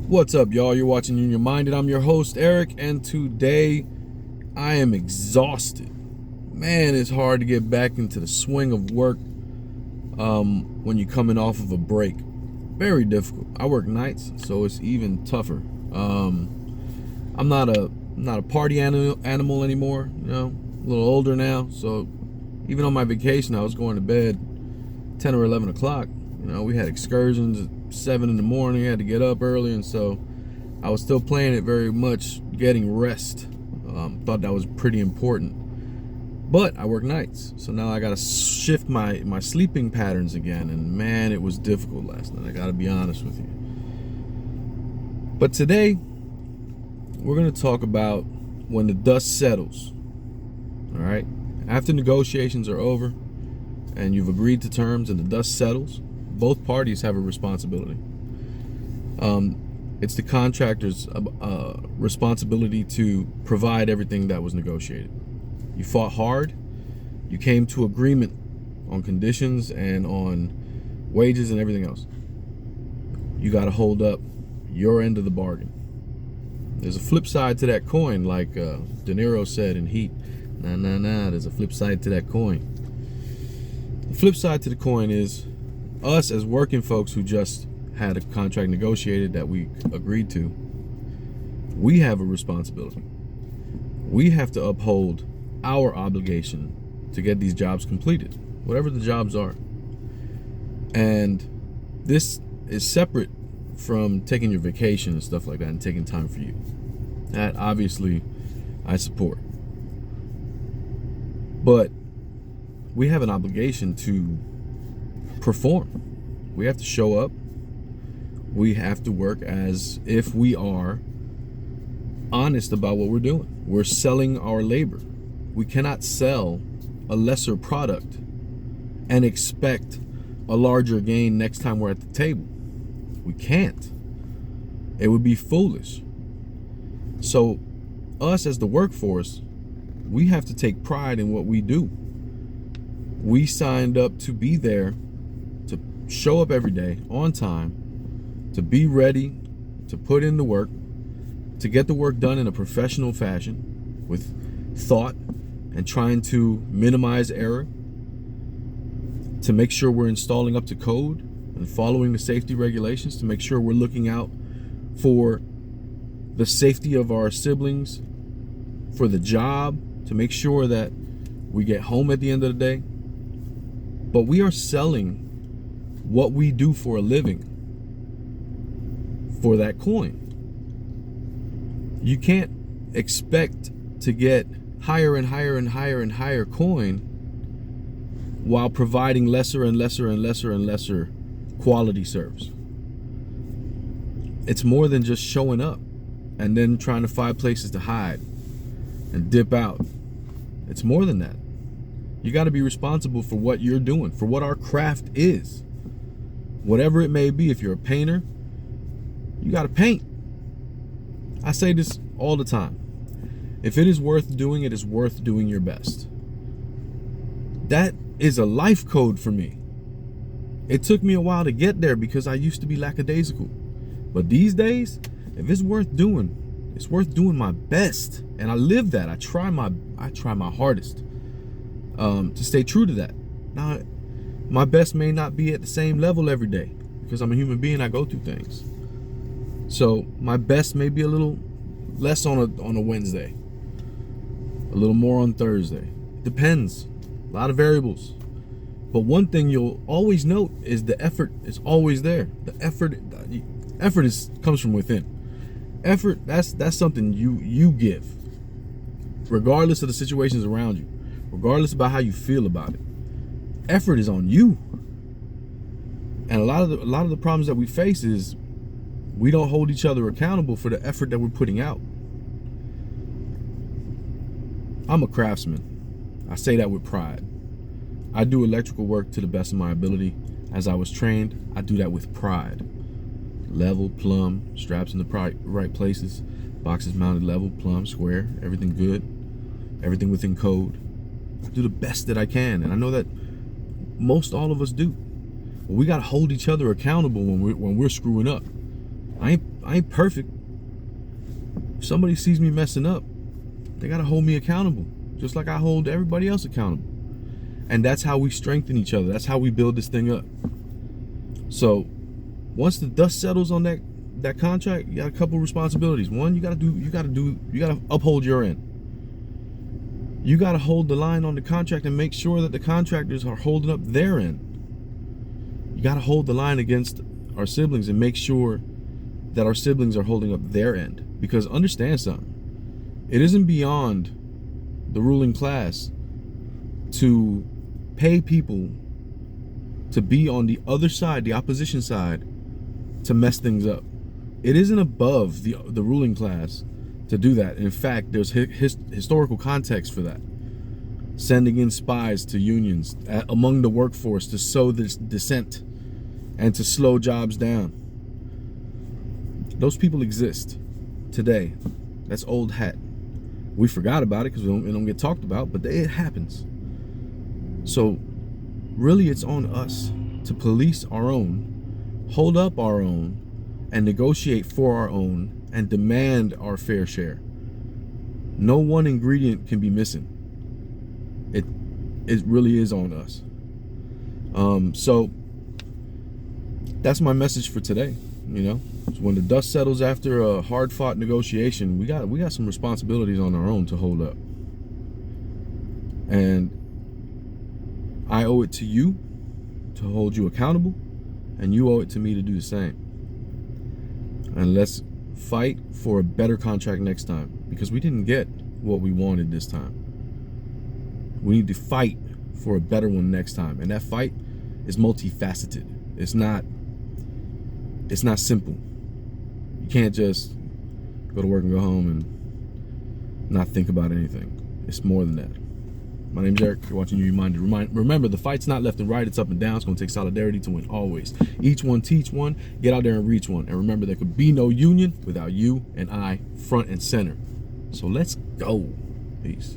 What's up, y'all? You're watching Union Minded. I'm your host, Eric, and today I am exhausted. Man, it's hard to get back into the swing of work when you're coming off of a break. Very difficult. I work nights, so it's even tougher. I'm not a party animal anymore. You know, a little older now, so even on my vacation, I was going to bed 10 or 11 o'clock. You know, we had excursions at 7 in the morning. I had to get up early, and so I was still playing it very much, getting rest. Thought that was pretty important. But I work nights, so now I got to shift my sleeping patterns again, and man, it was difficult last night. I got to be honest with you. But today, we're going to talk about when the dust settles. All right? After negotiations are over and you've agreed to terms and the dust settles, both parties have a responsibility. It's the contractor's responsibility to provide everything that was negotiated. You fought hard. You came to agreement on conditions and on wages and everything else. You got to hold up your end of the bargain. There's a flip side to that coin, like De Niro said in Heat. Nah, there's a flip side to that coin. The flip side to the coin is us as working folks who just had a contract negotiated that we agreed to. We have a responsibility. We have to uphold our obligation to get these jobs completed, whatever the jobs are. And this is separate from taking your vacation and stuff like that and taking time for you. That obviously I support. But we have an obligation to perform. We have to show up. We have to work as if we are honest about what we're doing. We're selling our labor. We cannot sell a lesser product and expect a larger gain next time we're at the table. We can't. It would be foolish. So us as the workforce, we have to take pride in what we do. We signed up to be there, to show up every day on time, to be ready, to put in the work, to get the work done in a professional fashion with thought and trying to minimize error, to make sure we're installing up to code and following the safety regulations, to make sure we're looking out for the safety of our siblings, for the job, to make sure that we get home at the end of the day. But we are selling what we do for a living for that coin. You can't expect to get higher and higher and higher and higher coin while providing lesser and lesser and lesser and lesser quality service. It's more than just showing up and then trying to find places to hide and dip out. It's more than that. You got to be responsible for what you're doing, for what our craft is. Whatever it may be, if you're a painter, you got to paint. I say this all the time. If it is worth doing, it is worth doing your best. That is a life code for me. It took me a while to get there because I used to be lackadaisical. But these days, if it's worth doing, it's worth doing my best. And I live that. I try my hardest to stay true to that. Now, my best may not be at the same level every day because I'm a human being. I go through things. So my best may be a little less on a Wednesday, a little more on Thursday. Depends. A lot of variables. But one thing you'll always note is the effort is always there. The effort comes from within. Effort, that's something you give, regardless of the situations around you, regardless about how you feel about it. Effort is on you. And a lot of the problems that we face is we don't hold each other accountable for the effort that we're putting out. I'm a craftsman. I say that with pride. I do electrical work to the best of my ability. As I was trained, I do that with pride. Level, plumb, straps in the right places, boxes mounted level, plumb, square, everything good, everything within code. I do the best that I can, and I know that most all of us do. But we gotta hold each other accountable when we're screwing up. I ain't perfect. If somebody sees me messing up, they gotta hold me accountable, just like I hold everybody else accountable. And that's how we strengthen each other. That's how we build this thing up. So once the dust settles on that contract, you got a couple responsibilities. One, you gotta uphold your end. You gotta hold the line on the contract and make sure that the contractors are holding up their end. You gotta hold the line against our siblings and make sure that our siblings are holding up their end. Because understand something, it isn't beyond the ruling class to pay people to be on the other side, the opposition side, to mess things up. It isn't above the ruling class to do that. In fact, there's historical context for that. Sending in spies to unions among the workforce to sow this dissent and to slow jobs down. Those people exist today. That's old hat. We forgot about it because it don't get talked about, but it happens. So really it's on us to police our own, hold up our own, and negotiate for our own and demand our fair share. No one ingredient can be missing. It really is on us. So that's my message for today. You know, so when the dust settles after a hard-fought negotiation, we got some responsibilities on our own to hold up. And I owe it to you to hold you accountable, and you owe it to me to do the same. And let's fight for a better contract next time, because we didn't get what we wanted this time. We need to fight for a better one next time, and that fight is multifaceted. It's not simple. You can't just go to work and go home and not think about anything. It's more than that. My name's Eric. You're watching You Reminded. Remember, the fight's not left and right, it's up and down. It's going to take solidarity to win always. Each one teach one. Get out there and reach one. And remember, there could be no union without you and I front and center. So let's go. Peace.